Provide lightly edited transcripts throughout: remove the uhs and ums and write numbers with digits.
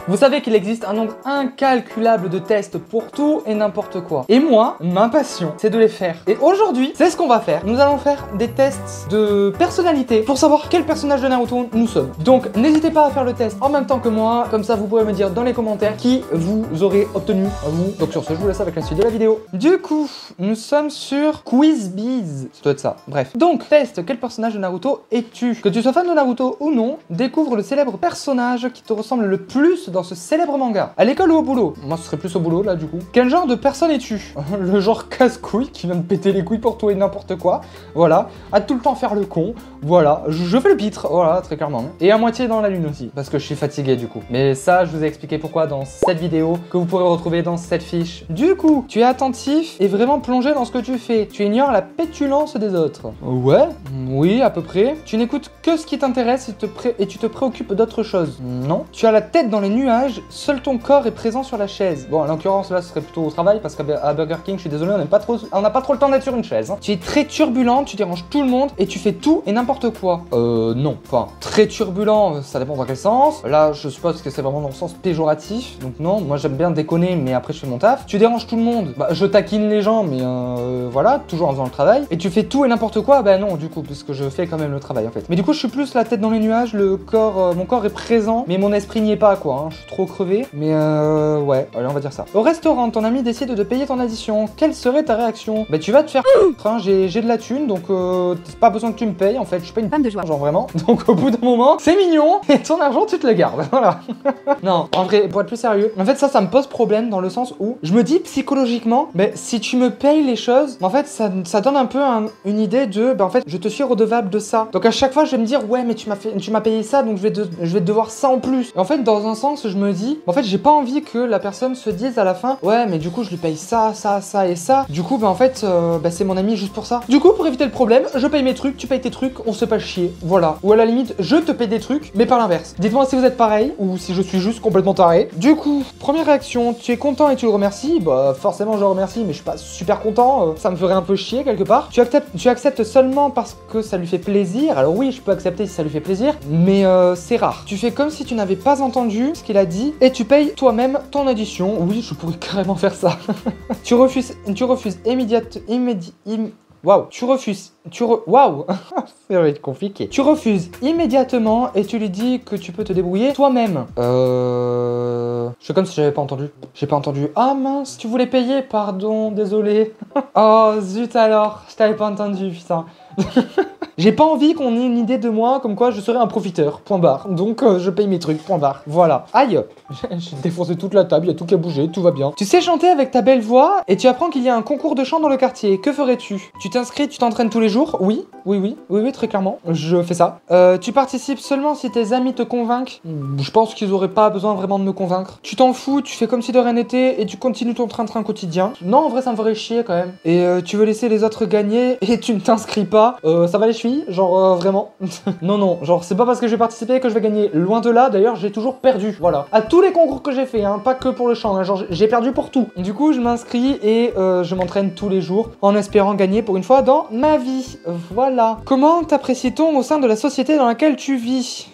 Vous savez qu'il existe un nombre incalculable de tests pour tout et n'importe quoi. Et moi, ma passion, c'est de les faire. Et aujourd'hui, c'est ce qu'on va faire. Nous allons faire des tests de personnalité pour savoir quel personnage de Naruto nous sommes. Donc, n'hésitez pas à faire le test en même temps que moi. Comme ça, vous pourrez me dire dans les commentaires qui vous aurez obtenu à vous. Donc sur ce, je vous laisse avec la suite de la vidéo. Du coup, nous sommes sur QuizBiz. Ça doit être ça. Bref. Donc, test, quel personnage de Naruto es-tu? Que tu sois fan de Naruto ou non, découvre le célèbre personnage qui te ressemble le plus dans ce célèbre manga. À l'école ou au boulot? Moi, ce serait plus au boulot, là, du coup. Quel genre de personne es-tu? Le genre casse-couille qui vient de péter les couilles pour tout et n'importe quoi. Voilà. À tout le temps faire le con. Voilà. Je fais le pitre. Voilà, très clairement. Et à moitié dans la lune aussi. Parce que je suis fatigué, du coup. Mais ça, je vous ai expliqué pourquoi dans cette vidéo que vous pourrez retrouver dans cette fiche. Du coup, tu es attentif et vraiment plongé dans ce que tu fais. Tu ignores la pétulance des autres. Ouais, oui, à peu près. Tu n'écoutes que ce qui t'intéresse et tu te préoccupes d'autre chose. Non. Tu as la tête dans les nuages, seul ton corps est présent sur la chaise. Bon, en l'occurrence, là, ce serait plutôt au travail parce qu'à Burger King, je suis désolé, on n'a pas trop le temps d'être sur une chaise. Hein. Tu es très turbulent, tu déranges tout le monde et tu fais tout et n'importe quoi. Non. Enfin, très turbulent, ça dépend dans quel sens. Là, je suppose que c'est vraiment dans le sens péjoratif. Donc non, moi j'aime bien déconner, mais après je fais mon taf. Tu déranges tout le monde. Bah, je taquine les gens, mais voilà, toujours en faisant le travail. Et tu fais tout et n'importe quoi. Bah non, du coup, puisque je fais quand même le travail en fait. Mais du coup, je suis plus la tête dans les nuages, le corps, mon corps est présent, mais mon esprit n'y est pas quoi. Hein. Je suis trop crevé. Mais ouais, allez, on va dire ça. Au restaurant, ton ami décide de payer ton addition. Quelle serait ta réaction? Bah tu vas te faire hein, j'ai de la thune, donc c'est pas besoin que tu me payes en fait. Je suis pas une femme de joie. Genre vraiment. Donc au bout d'un moment, c'est mignon et ton argent tu te le gardes. Voilà. Non, en vrai, pour être plus sérieux, en fait ça me pose problème dans le sens où je me dis psychologiquement, mais si tu me payes les choses, en fait ça donne un peu une idée de, en fait je te suis redevable de ça. Donc à chaque fois je vais me dire ouais mais tu m'as payé ça donc je vais te devoir ça en plus. Et en fait dans un sens je me dis, en fait j'ai pas envie que la personne se dise à la fin ouais mais du coup je lui paye ça, ça, ça et ça. Du coup en fait c'est mon ami juste pour ça. Du coup pour éviter le problème, je paye mes trucs, tu payes tes trucs, on se fait pas chier. Voilà. Ou à la limite je te paye des trucs mais pas l'inverse. Dites-moi si vous êtes pareil ou si je suis juste complètement taré. Du coup, première réaction, tu es content et tu le remercies. Bah forcément je le remercie mais je suis pas super content, ça me ferait un peu chier quelque part. Tu acceptes seulement parce que ça lui fait plaisir. Alors oui, je peux accepter si ça lui fait plaisir, mais c'est rare. Tu fais comme si tu n'avais pas entendu ce qu'il a dit et tu payes toi-même ton addition. Oui, je pourrais carrément faire ça. Tu refuses Waouh, waouh, ça va être compliqué. Tu refuses immédiatement et tu lui dis que tu peux te débrouiller toi-même. Je fais comme si j'avais pas entendu. J'ai pas entendu. Ah mince, tu voulais payer, pardon, désolé. Oh zut alors, je t'avais pas entendu, putain. J'ai pas envie qu'on ait une idée de moi comme quoi je serais un profiteur, point barre. Donc je paye mes trucs, point barre. Voilà. Aïe, j'ai défoncé toute la table, il y a tout qui a bougé, tout va bien. Tu sais chanter avec ta belle voix et tu apprends qu'il y a un concours de chant dans le quartier. Que ferais-tu? Tu t'inscris, tu t'entraînes tous les jours? Oui, très clairement. Je fais ça. Tu participes seulement si tes amis te convainquent? Je pense qu'ils auraient pas besoin vraiment de me convaincre. Tu t'en fous, tu fais comme si de rien n'était et tu continues ton train-train quotidien. Non, en vrai, ça me ferait chier quand même. Et tu veux laisser les autres gagner et tu ne t'inscris pas. Ça va les chevilles? Genre vraiment? Non, genre c'est pas parce que je vais participer que je vais gagner. Loin de là, d'ailleurs, j'ai toujours perdu. Voilà. À tous les concours que j'ai fait, hein, pas que pour le chant, hein, genre j'ai perdu pour tout. Du coup, je m'inscris et je m'entraîne tous les jours en espérant gagner pour une fois dans ma vie. Voilà. Comment t'apprécies-t-on au sein de la société dans laquelle tu vis?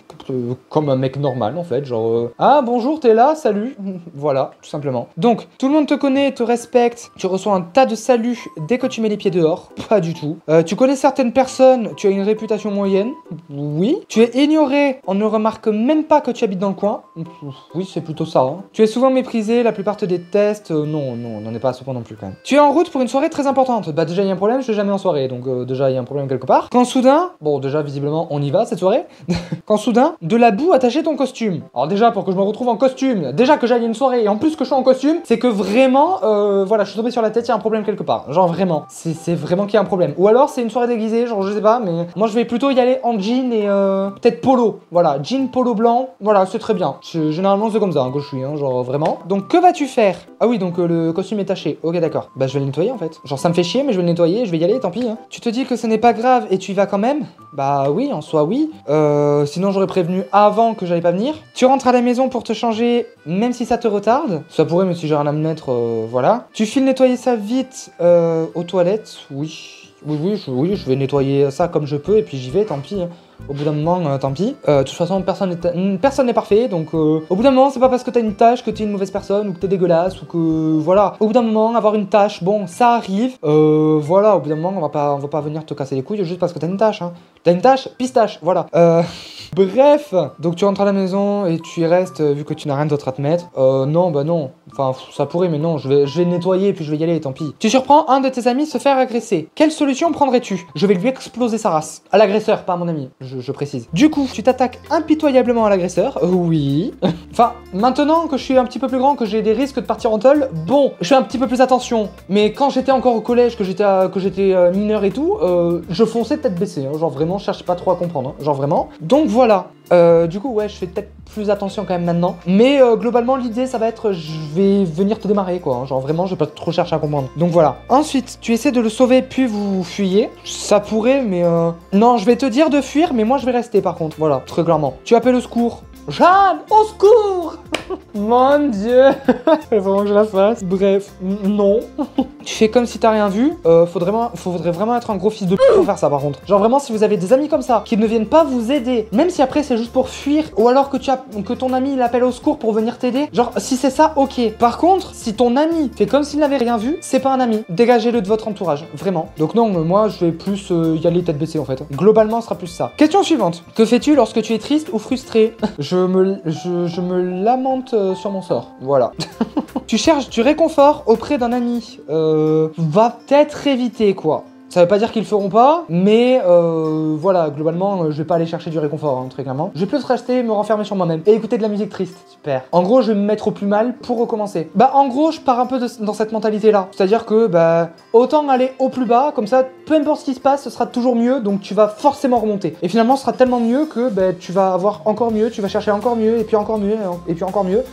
Comme un mec normal en fait, genre ah bonjour t'es là, salut, voilà, tout simplement. Donc tout le monde te connaît, te respecte, tu reçois un tas de saluts dès que tu mets les pieds dehors, pas du tout. Tu connais certaines personnes, tu as une réputation moyenne, oui. Tu es ignoré, on ne remarque même pas que tu habites dans le coin, oui c'est plutôt ça. Hein. Tu es souvent méprisé, la plupart te détestent, non, on n'en est pas à ce point non plus quand même. Tu es en route pour une soirée très importante, bah déjà il y a un problème, je suis jamais en soirée, donc déjà il y a un problème quelque part. Quand soudain, bon déjà visiblement on y va cette soirée, quand soudain, de la boue attacher ton costume. Alors déjà, pour que je me retrouve en costume, déjà que j'aille à une soirée et en plus que je sois en costume, c'est que vraiment, voilà, je suis tombé sur la tête, il y a un problème quelque part. Genre vraiment, c'est vraiment qu'il y a un problème. Ou alors c'est une soirée déguisée, genre je sais pas, mais moi je vais plutôt y aller en jean et peut-être polo. Voilà, jean polo blanc, voilà, c'est très bien. Généralement c'est comme ça hein, que je suis, hein, genre vraiment. Donc que vas-tu faire? Ah oui, donc le costume est taché. Ok d'accord. Bah je vais le nettoyer en fait. Genre ça me fait chier, mais je vais le nettoyer, je vais y aller, tant pis. Hein. Tu te dis que ce n'est pas grave et tu y vas quand même? Bah oui, en soi oui. Sinon j'aurais prévenu avant que j'allais pas venir. Tu rentres à la maison pour te changer, même si ça te retarde. Ça pourrait, mais si j'ai rien à me mettre, voilà. Tu files nettoyer ça vite aux toilettes. Oui, je vais nettoyer ça comme je peux et puis j'y vais, tant pis. Au bout d'un moment, tant pis. De toute façon, personne n'est parfait, donc au bout d'un moment, c'est pas parce que t'as une tâche que t'es une mauvaise personne ou que t'es dégueulasse ou que voilà. Au bout d'un moment, avoir une tâche, bon, ça arrive. Voilà, au bout d'un moment, on va pas venir te casser les couilles juste parce que t'as une tâche. Hein. T'as une tâche, pistache, voilà. Bref, donc tu rentres à la maison et tu y restes vu que tu n'as rien d'autre à te mettre. Non, bah non. Enfin, ça pourrait, mais non, je vais nettoyer et puis je vais y aller, tant pis. Tu surprends un de tes amis se faire agresser. Quelle solution prendrais-tu? Je vais lui exploser sa race. À l'agresseur, pas à mon ami, je précise. Du coup, tu t'attaques impitoyablement à l'agresseur. Oui. Enfin, maintenant que je suis un petit peu plus grand, que j'ai des risques de partir en tôle, bon, je fais un petit peu plus attention. Mais quand j'étais encore au collège, que j'étais mineur et tout, je fonçais tête baissée. Hein. Genre vraiment, je cherchais pas trop à comprendre. Hein. Genre vraiment. Donc voilà. Du coup, ouais, je fais peut-être plus attention quand même maintenant. Mais globalement, l'idée, ça va être, je vais venir te démarrer, quoi. Hein. Genre vraiment, je vais pas trop chercher à comprendre. Donc voilà. Ensuite, tu essaies de le sauver, puis vous fuyez. Ça pourrait, mais non, je vais te dire de fuir, mais moi, je vais rester, par contre. Voilà, très clairement. Tu appelles au secours. Jeanne, au secours! Mon Dieu! Il faut vraiment que je la fasse. Bref, non. Tu fais comme si t'as rien vu. Faudrait vraiment être un gros fils de p pour faire ça, par contre. Genre vraiment, si vous avez des amis comme ça, qui ne viennent pas vous aider, même si après c'est juste pour fuir, ou alors que ton ami il appelle au secours pour venir t'aider, genre si c'est ça, ok. Par contre, si ton ami fait comme s'il n'avait rien vu, c'est pas un ami. Dégagez-le de votre entourage, vraiment. Donc non, moi je vais plus y aller tête baissée en fait. Globalement, ce sera plus ça. Question suivante. Que fais-tu lorsque tu es triste ou frustré? Je me lamente sur mon sort. Voilà. Tu cherches du réconfort auprès d'un ami. Va peut-être éviter quoi. Ça veut pas dire qu'ils le feront pas, mais voilà, globalement, je vais pas aller chercher du réconfort, hein, très clairement. Je vais plus rester, me renfermer sur moi-même et écouter de la musique triste. Super. En gros, je vais me mettre au plus mal pour recommencer. Bah, en gros, je pars un peu dans cette mentalité-là. C'est-à-dire que, bah, autant aller au plus bas, comme ça, peu importe ce qui se passe, ce sera toujours mieux, donc tu vas forcément remonter. Et finalement, ce sera tellement mieux que, bah, tu vas avoir encore mieux, tu vas chercher encore mieux, et puis encore mieux, et puis encore mieux.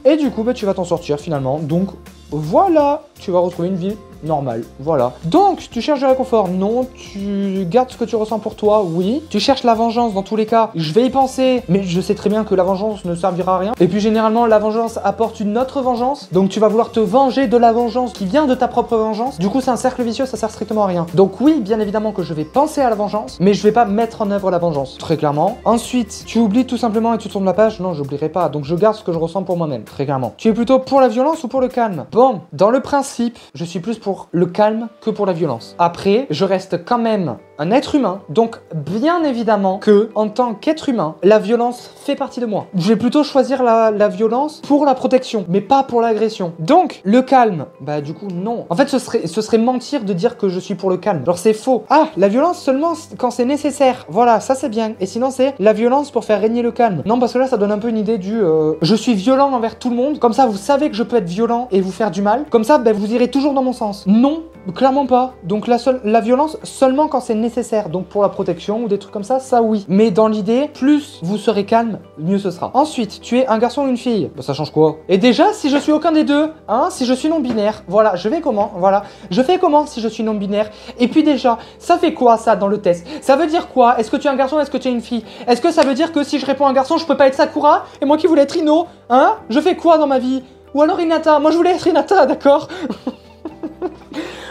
Et du coup, bah, tu vas t'en sortir finalement. Donc, voilà, tu vas retrouver une vie normale, voilà. Donc, tu cherches du réconfort? Non. Tu gardes ce que tu ressens pour toi? Oui. Tu cherches la vengeance? Dans tous les cas, je vais y penser, mais je sais très bien que la vengeance ne servira à rien. Et puis, généralement, la vengeance apporte une autre vengeance. Donc, tu vas vouloir te venger de la vengeance qui vient de ta propre vengeance. Du coup, c'est un cercle vicieux, ça sert strictement à rien. Donc, oui, bien évidemment que je vais penser à la vengeance, mais je vais pas mettre en œuvre la vengeance, très clairement. Ensuite, tu oublies tout simplement et tu tournes la page? Non, j'oublierai pas. Donc, je garde ce que je ressens pour moi-même, très clairement. Tu es plutôt pour la violence ou pour le calme? Bon, dans le principe, je suis plus pour le calme que pour la violence. Après, je reste quand même un être humain, donc bien évidemment que, en tant qu'être humain, la violence fait partie de moi. Je vais plutôt choisir la violence pour la protection, mais pas pour l'agression. Donc, le calme, bah du coup, non. En fait, ce serait mentir de dire que je suis pour le calme. Alors, c'est faux. Ah, la violence seulement quand c'est nécessaire. Voilà, ça c'est bien. Et sinon, c'est la violence pour faire régner le calme. Non, parce que là, ça donne un peu une idée du je suis violent envers tout le monde. Comme ça, vous savez que je peux être violent et vous faire du mal. Comme ça, bah, vous irez toujours dans mon sens. Non, clairement pas. Donc, la violence seulement quand c'est nécessaire. Donc, pour la protection ou des trucs comme ça oui. Mais dans l'idée, plus vous serez calme, mieux ce sera. Ensuite, tu es un garçon ou une fille? Bah, ça change quoi? Et déjà, si je suis aucun des deux, hein, si je suis non-binaire, voilà, je vais comment? Voilà, je fais comment si je suis non-binaire? Et puis déjà, ça fait quoi ça dans le test? Ça veut dire quoi? Est-ce que tu es un garçon? Est-ce que tu es une fille? Est-ce que ça veut dire que si je réponds un garçon, je peux pas être Sakura? Et moi qui voulais être Ino? Hein? Je fais quoi dans ma vie? Ou alors Hinata? Moi je voulais être Hinata, d'accord?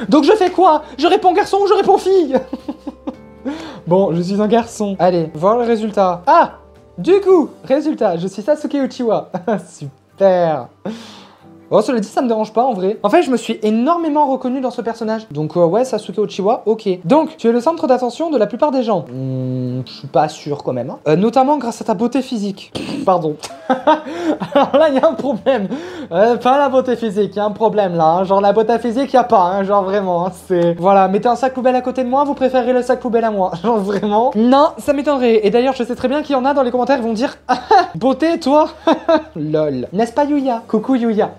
Donc je fais quoi? Je réponds garçon ou je réponds fille? Bon, je suis un garçon. Allez, voir le résultat. Ah! Du coup, résultat, je suis Sasuke Uchiwa. Super. Oh, cela dit, ça me dérange pas en vrai. En fait, je me suis énormément reconnu dans ce personnage. Donc, ouais, Sasuke Uchiwa, ok. Donc, tu es le centre d'attention de la plupart des gens. Je suis pas sûr quand même. Hein. Notamment grâce à ta beauté physique. Pardon. Alors là, il y a un problème. Pas la beauté physique, il y a un problème là. Hein. Genre, la beauté physique, il y a pas. Hein. Genre, vraiment, hein, c'est... Voilà, mettez un sac poubelle à côté de moi, vous préférez le sac poubelle à moi. Genre, vraiment. Non, ça m'étonnerait. Et d'ailleurs, je sais très bien qu'il y en a dans les commentaires qui vont dire beauté, toi. Lol. N'est-ce pas, Yuya? Coucou, Yuya.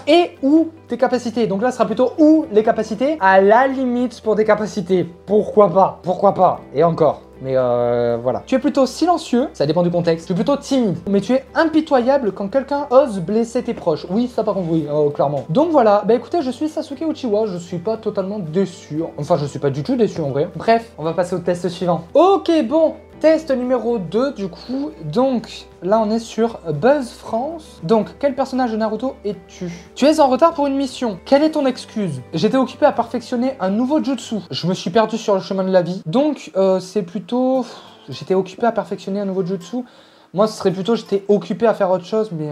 Et ou tes capacités. Donc là, ce sera plutôt ou les capacités. À la limite pour des capacités. Pourquoi pas? Pourquoi pas? Et encore. Mais voilà. Tu es plutôt silencieux, ça dépend du contexte. Tu es plutôt timide, mais tu es impitoyable quand quelqu'un ose blesser tes proches. Oui, ça par contre, oui, clairement. Donc voilà, bah écoutez, je suis Sasuke Uchiwa, je suis pas totalement déçu. Enfin, je suis pas du tout déçu en vrai. Bref, on va passer au test suivant. Ok, bon. Test numéro 2 du coup, donc là on est sur Buzz France. Donc quel personnage de Naruto es-tu? Tu es en retard pour une mission, quelle est ton excuse? J'étais occupé à perfectionner un nouveau jutsu, je me suis perdu sur le chemin de la vie. Donc c'est plutôt... j'étais occupé à perfectionner un nouveau jutsu. Moi, ce serait plutôt j'étais occupé à faire autre chose, mais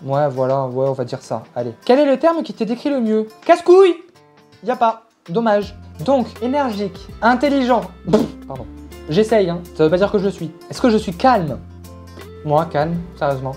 ouais, voilà, ouais, on va dire ça. Allez. Quel est le terme qui te décrit le mieux? Casse-couille! Y a pas. Dommage. Donc, énergique, intelligent. Pardon. J'essaye, hein. Ça veut pas dire que je le suis. Est-ce que je suis calme? Moi, calme, sérieusement.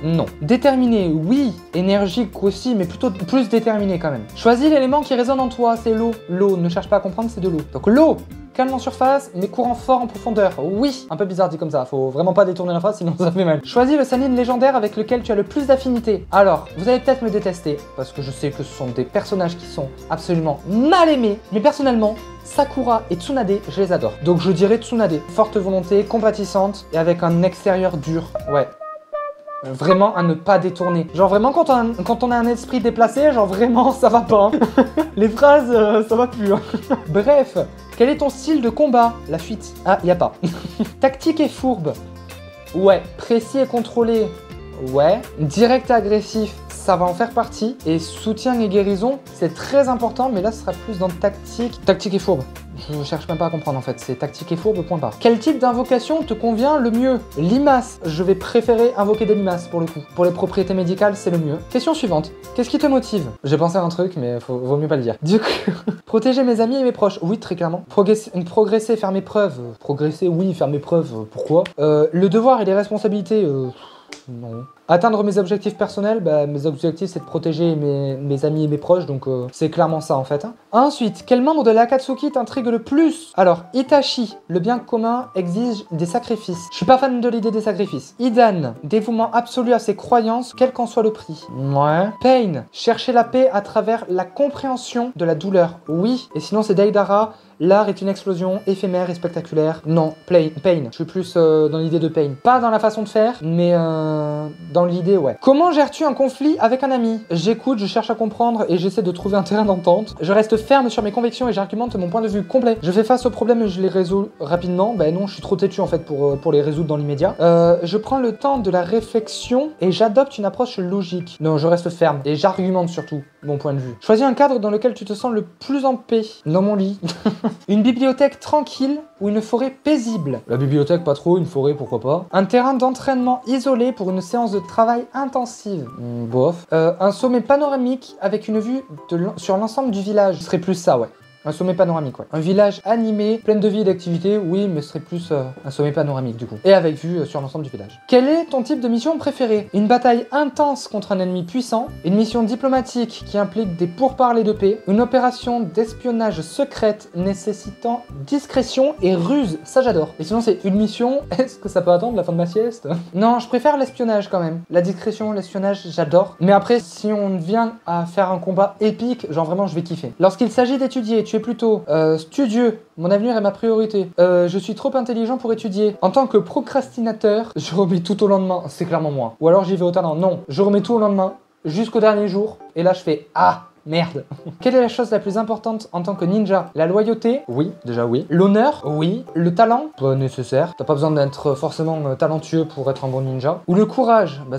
Non. Déterminé, oui. Énergique aussi, mais plutôt plus déterminé quand même. Choisis l'élément qui résonne en toi, c'est l'eau. L'eau, ne cherche pas à comprendre, c'est de l'eau. Donc l'eau, calme en surface, mais courant fort en profondeur. Oui, un peu bizarre dit comme ça, faut vraiment pas détourner la phrase, sinon ça fait mal. Choisis le Sannin légendaire avec lequel tu as le plus d'affinité. Alors, vous allez peut-être me détester, parce que je sais que ce sont des personnages qui sont absolument mal aimés, mais personnellement, Sakura et Tsunade, je les adore. Donc je dirais Tsunade. Forte volonté, compatissante, et avec un extérieur dur. Ouais. Vraiment à ne pas détourner. Genre vraiment quand on a un esprit déplacé, genre vraiment ça va pas. Hein. Les phrases, ça va plus. Hein. Bref, quel est ton style de combat? La fuite. Ah, y a pas. Tactique et fourbe. Ouais. Précis et contrôlé. Ouais. Direct et agressif. Ça va en faire partie. Et soutien et guérison, c'est très important, mais là ce sera plus dans tactique. Tactique et fourbe. Je cherche même pas à comprendre en fait, c'est tactique et fourbe, point barre. Quel type d'invocation te convient le mieux? Limace. Je vais préférer invoquer des limaces pour le coup. Pour les propriétés médicales, c'est le mieux. Question suivante. Qu'est-ce qui te motive? J'ai pensé à un truc, mais vaut mieux pas le dire. Du coup, protéger mes amis et mes proches. Oui, très clairement. Progresser, faire mes preuves. Progresser, oui, faire mes preuves. Pourquoi? Le devoir et les responsabilités, non. Atteindre mes objectifs personnels, bah, mes objectifs c'est de protéger mes amis et mes proches, donc c'est clairement ça en fait. Hein. Ensuite, quel membre de l'Akatsuki t'intrigue le plus? Alors, Itachi, le bien commun exige des sacrifices. Je suis pas fan de l'idée des sacrifices. Idan, dévouement absolu à ses croyances, quel qu'en soit le prix. Ouais. Pain, chercher la paix à travers la compréhension de la douleur. Oui. Et sinon c'est Deidara, l'art est une explosion éphémère et spectaculaire. Non, Pain. Je suis plus dans l'idée de Pain. Pas dans la façon de faire, mais dans l'idée, ouais. Comment gères-tu un conflit avec un ami? J'écoute, je cherche à comprendre et j'essaie de trouver un terrain d'entente. Je reste ferme sur mes convictions et j'argumente mon point de vue complet. Je fais face aux problèmes et je les résous rapidement. Ben non, je suis trop têtu en fait pour les résoudre dans l'immédiat. Je prends le temps de la réflexion et j'adopte une approche logique. Non, je reste ferme et j'argumente surtout mon point de vue. Choisis un cadre dans lequel tu te sens le plus en paix. Dans mon lit. Une bibliothèque tranquille ou une forêt paisible? La bibliothèque, pas trop, une forêt, pourquoi pas. Un terrain d'entraînement isolé pour une séance de travail intensive. Bof. Un sommet panoramique avec une vue sur l'ensemble du village. Ce serait plus ça, ouais. Un sommet panoramique, ouais. Un village animé, plein de vie et d'activité, oui, mais ce serait plus un sommet panoramique du coup. Et avec vue sur l'ensemble du village. Quel est ton type de mission préférée? Une bataille intense contre un ennemi puissant, une mission diplomatique qui implique des pourparlers de paix, une opération d'espionnage secrète nécessitant discrétion et ruse, ça j'adore. Et sinon c'est une mission, est-ce que ça peut attendre la fin de ma sieste? Non, je préfère l'espionnage quand même. La discrétion, l'espionnage, j'adore. Mais après, si on vient à faire un combat épique, genre vraiment je vais kiffer. Lorsqu'il s'agit d'étudier, tu es plutôt studieux, mon avenir est ma priorité. Je suis trop intelligent pour étudier. En tant que procrastinateur, je remets tout au lendemain. C'est clairement moi. Ou alors j'y vais au talent. Non, je remets tout au lendemain, jusqu'au dernier jour. Et là je fais ah. Merde. Quelle est la chose la plus importante en tant que ninja? La loyauté? Oui, déjà oui. L'honneur? Oui. Le talent? Pas nécessaire. T'as pas besoin d'être forcément talentueux pour être un bon ninja. Ou le courage? Bah,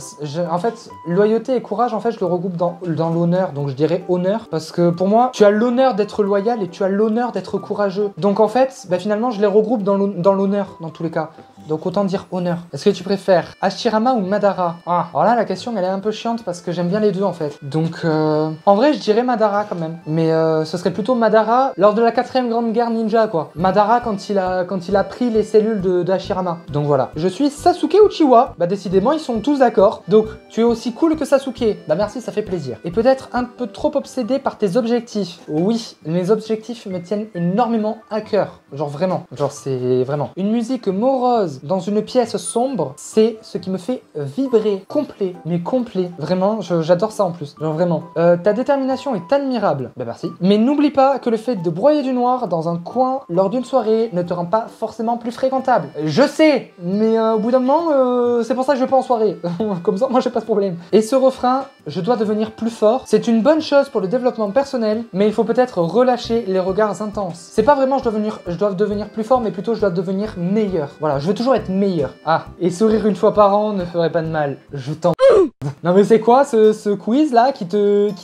en fait, loyauté et courage, en fait, je le regroupe dans l'honneur. Donc je dirais honneur. Parce que pour moi, tu as l'honneur d'être loyal et tu as l'honneur d'être courageux. Donc en fait, bah, finalement, je les regroupe dans l'honneur, dans tous les cas. Donc autant dire honneur. Est-ce que tu préfères Hashirama ou Madara? Ah, alors là la question elle est un peu chiante parce que j'aime bien les deux en fait. Donc en vrai je dirais Madara quand même. Mais ce serait plutôt Madara lors de la 4ème grande guerre ninja quoi. Madara quand il a pris les cellules de Hashirama. Donc voilà. Je suis Sasuke Uchiwa. Bah décidément ils sont tous d'accord. Donc tu es aussi cool que Sasuke. Bah merci, ça fait plaisir. Et peut-être un peu trop obsédé par tes objectifs. Oui, mes objectifs me tiennent énormément à cœur. Genre vraiment. Genre c'est vraiment. Une musique morose dans une pièce sombre, c'est ce qui me fait vibrer complet, mais complet. Vraiment, j'adore ça en plus. Genre vraiment. Ta détermination est admirable. Bah merci. Mais n'oublie pas que le fait de broyer du noir dans un coin lors d'une soirée ne te rend pas forcément plus fréquentable. Je sais, mais au bout d'un moment, c'est pour ça que je vais pas en soirée. Comme ça, moi j'ai pas ce problème. Et ce refrain, je dois devenir plus fort, c'est une bonne chose pour le développement personnel, mais il faut peut-être relâcher les regards intenses. C'est pas vraiment je dois devenir plus fort, mais plutôt je dois devenir meilleur. Voilà, je veux toujours être meilleur. Ah, et sourire une fois par an ne ferait pas de mal. Je t'en... Non mais c'est quoi ce quiz là qui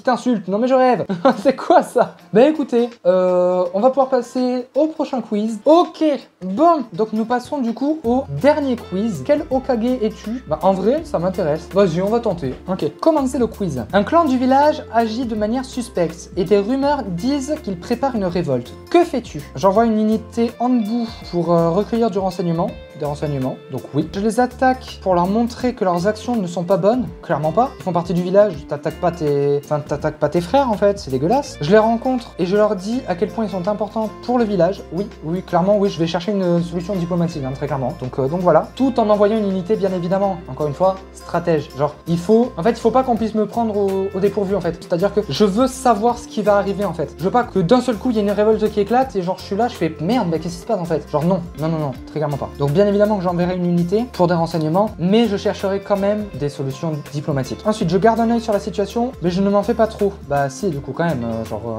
t'insulte? Non mais je rêve. C'est quoi ça? Bah écoutez, on va pouvoir passer au prochain quiz. Ok, bon, donc nous passons du coup au dernier quiz. Quel Hokage es-tu? Bah en vrai, ça m'intéresse. Vas-y, on va tenter. Ok, commencez le quiz. Un clan du village agit de manière suspecte et des rumeurs disent qu'il prépare une révolte. Que fais-tu? J'envoie une unité en debout pour recueillir du renseignement. Des renseignements, donc oui. Je les attaque pour leur montrer que leurs actions ne sont pas bonnes, clairement pas. Ils font partie du village, t'attaques pas tes frères en fait, c'est dégueulasse. Je les rencontre et je leur dis à quel point ils sont importants pour le village. Oui, oui, clairement, oui, je vais chercher une solution diplomatique, hein, très clairement. Donc voilà, tout en envoyant une unité, bien évidemment. Encore une fois, stratège. Genre, il faut pas qu'on puisse me prendre au dépourvu en fait. C'est-à-dire que je veux savoir ce qui va arriver en fait. Je veux pas que d'un seul coup il y ait une révolte qui éclate et genre je suis là, je fais merde, mais qu'est-ce qui se passe en fait? Genre non, très clairement pas. Donc bien évidemment que j'enverrai une unité pour des renseignements, mais je chercherai quand même des solutions diplomatiques. Ensuite, je garde un œil sur la situation, mais je ne m'en fais pas trop. Bah si, du coup quand même,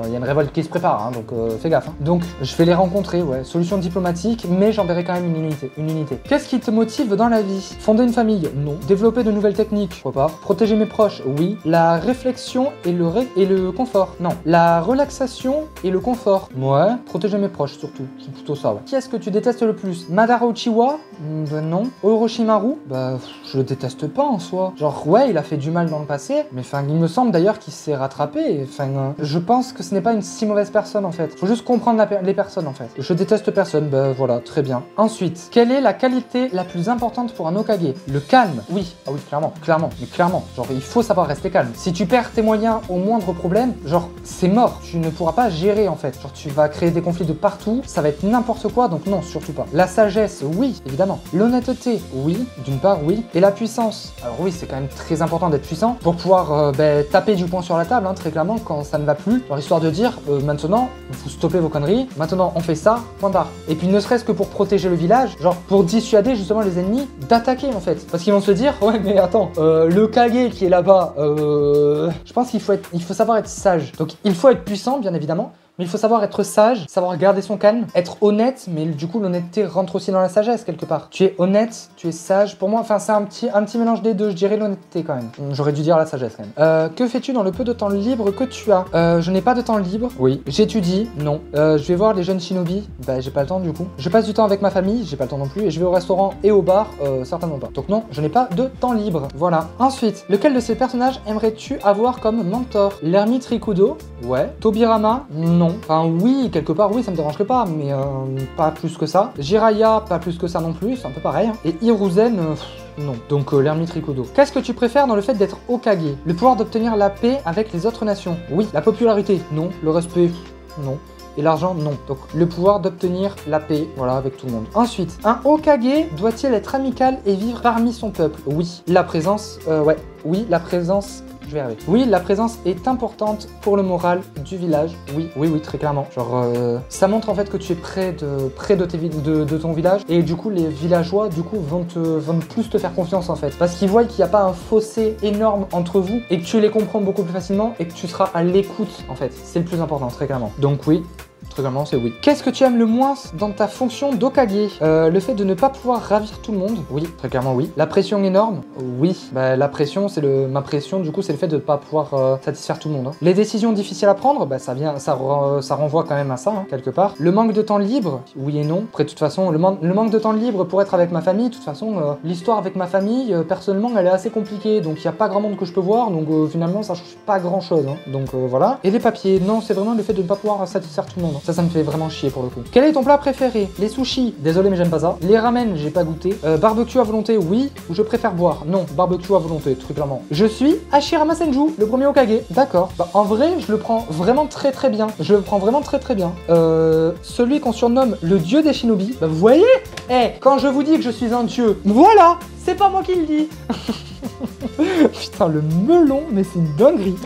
il y a une révolte qui se prépare, hein, donc fais gaffe. Hein. Donc je vais les rencontrer, ouais, solution diplomatique, mais j'enverrai quand même une unité. Qu'est-ce qui te motive dans la vie? Fonder une famille? Non. Développer de nouvelles techniques? Pourquoi pas. Protéger mes proches? Oui. La réflexion et le confort? Non. La relaxation et le confort? Ouais. Protéger mes proches surtout, c'est plutôt ça, ouais. Qui est-ce que tu détestes le plus? Madara Uchiwa? Bah non. Orochimaru? Bah je le déteste pas en soi. Genre ouais, il a fait du mal dans le passé, mais enfin il me semble d'ailleurs qu'il s'est rattrapé. Enfin je pense que ce n'est pas une si mauvaise personne en fait. Faut juste comprendre les personnes en fait. Je déteste personne, bah voilà, très bien. Ensuite, quelle est la qualité la plus importante pour un Hokage? Le calme. Oui, ah oui, clairement. Genre il faut savoir rester calme. Si tu perds tes moyens au moindre problème, genre c'est mort. Tu ne pourras pas gérer en fait. Genre tu vas créer des conflits de partout, ça va être n'importe quoi, donc non, surtout pas. La sagesse, oui, évidemment. L'honnêteté, oui, d'une part, oui. Et la puissance. Alors oui, c'est quand même très important d'être puissant pour pouvoir taper du poing sur la table, hein, très clairement, quand ça ne va plus. Genre histoire de dire, maintenant, vous stoppez vos conneries, maintenant on fait ça, point barre. Et puis ne serait-ce que pour protéger le village, genre pour dissuader justement les ennemis d'attaquer en fait. Parce qu'ils vont se dire, ouais mais attends, le Kage qui est là-bas, je pense qu'il faut savoir être sage. Donc il faut être puissant, bien évidemment. Mais il faut savoir être sage, savoir garder son calme, être honnête, mais du coup l'honnêteté rentre aussi dans la sagesse quelque part. Tu es honnête, tu es sage. Pour moi, enfin c'est un petit mélange des deux, je dirais l'honnêteté quand même. J'aurais dû dire la sagesse quand même. Que fais-tu dans le peu de temps libre que tu as? Je n'ai pas de temps libre. Oui. J'étudie. Non. Je vais voir les jeunes shinobi. Bah j'ai pas le temps du coup. Je passe du temps avec ma famille. J'ai pas le temps non plus. Et je vais au restaurant et au bar. Certainement pas. Donc non, je n'ai pas de temps libre. Voilà. Ensuite, lequel de ces personnages aimerais-tu avoir comme mentor? L'ermite Rikudo? Ouais. Tobirama? Non. Enfin oui, quelque part oui, ça me dérangerait pas, mais pas plus que ça. Jiraiya, pas plus que ça non plus, c'est un peu pareil. Hein. Et Hiruzen, non. Donc l'ermite Rikudo. Qu'est-ce que tu préfères dans le fait d'être Hokage? Le pouvoir d'obtenir la paix avec les autres nations? Oui. La popularité? Non. Le respect? Non. Et l'argent, non. Donc le pouvoir d'obtenir la paix, voilà, avec tout le monde. Ensuite, un Hokage doit-il être amical et vivre parmi son peuple? Oui. La présence, ouais. Oui, la présence... Je vais y arriver. Oui, la présence est importante pour le moral du village. Oui, très clairement. Genre, ça montre en fait que tu es près de ton village. Et du coup, les villageois, du coup, vont plus te faire confiance en fait. Parce qu'ils voient qu'il n'y a pas un fossé énorme entre vous et que tu les comprends beaucoup plus facilement et que tu seras à l'écoute en fait. C'est le plus important, très clairement. Donc oui. Très clairement, c'est oui. Qu'est-ce que tu aimes le moins dans ta fonction d'Hokage? Le fait de ne pas pouvoir ravir tout le monde? Oui, très clairement oui. La pression énorme? Oui. Bah, la pression, ma pression, du coup, c'est le fait de ne pas pouvoir satisfaire tout le monde. Hein. Les décisions difficiles à prendre? Bah, ça renvoie quand même à ça, hein, quelque part. Le manque de temps libre? Oui et non. Après, de toute façon, le manque de temps libre pour être avec ma famille, de toute façon, l'histoire avec ma famille, personnellement, elle est assez compliquée. Donc, il n'y a pas grand monde que je peux voir. Donc, finalement, ça change pas grand-chose. Hein. Donc, voilà. Et les papiers? Non, c'est vraiment le fait de ne pas pouvoir satisfaire tout le monde. Hein. Ça me fait vraiment chier pour le coup. Quel est ton plat préféré? Les sushis? Désolé mais j'aime pas ça. Les ramen? J'ai pas goûté. Barbecue à volonté? Oui. Ou je préfère boire? Non. Barbecue à volonté, très clairement. Je suis Hashirama Senju, le premier Hokage. D'accord. Bah en vrai, je le prends vraiment très bien. Je le prends vraiment très bien. Celui qu'on surnomme le dieu des shinobi. Bah vous voyez? Quand je vous dis que je suis un dieu, voilà! C'est pas moi qui le dis. Putain, le melon, mais c'est une dinguerie.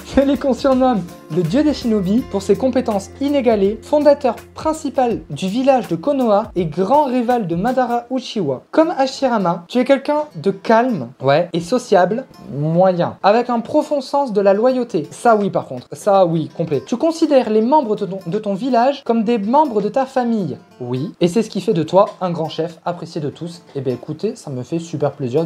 Celui qu'on surnomme le dieu des shinobi pour ses compétences inégalées, fondateur principal du village de Konoha et grand rival de Madara Uchiwa. Comme Hashirama, tu es quelqu'un de calme, ouais, et sociable, moyen, avec un profond sens de la loyauté. Ça oui par contre, ça oui, complet. Tu considères les membres de ton village comme des membres de ta famille. Oui. Et c'est ce qui fait de toi un grand chef, apprécié de tous. Et bien écoutez, ça me fait super plaisir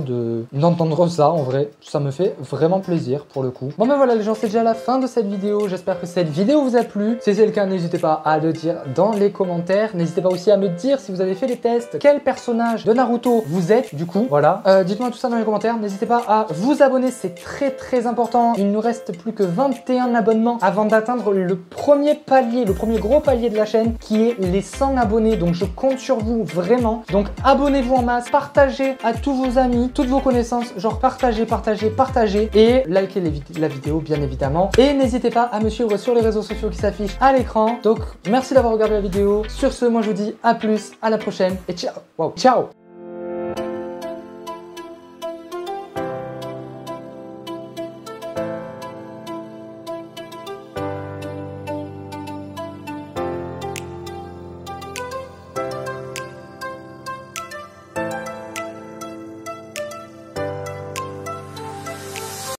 d'entendre ça en vrai. Ça me fait vraiment plaisir pour le coup. Bon ben voilà les gens, c'est déjà la fin de cette vidéo. J'espère que cette vidéo vous a plu. Si c'est le cas, n'hésitez pas à le dire dans les commentaires. N'hésitez pas aussi à me dire si vous avez fait les tests, quel personnage de Naruto vous êtes du coup. Voilà. Dites-moi tout ça dans les commentaires. N'hésitez pas à vous abonner, c'est très important. Il nous reste plus que 21 abonnements avant d'atteindre le premier palier, le premier gros palier de la chaîne qui est les 100 abonnés. Donc je compte sur vous vraiment. Donc abonnez-vous en masse, partagez à tous vos amis, toutes vos connaissances, genre partagez et likez la vidéo bien évidemment. Et n'hésitez pas à me suivre sur les réseaux sociaux qui s'affichent à l'écran. Donc merci d'avoir regardé la vidéo. Sur ce, moi je vous dis à plus, à la prochaine et ciao. Wow. Ciao.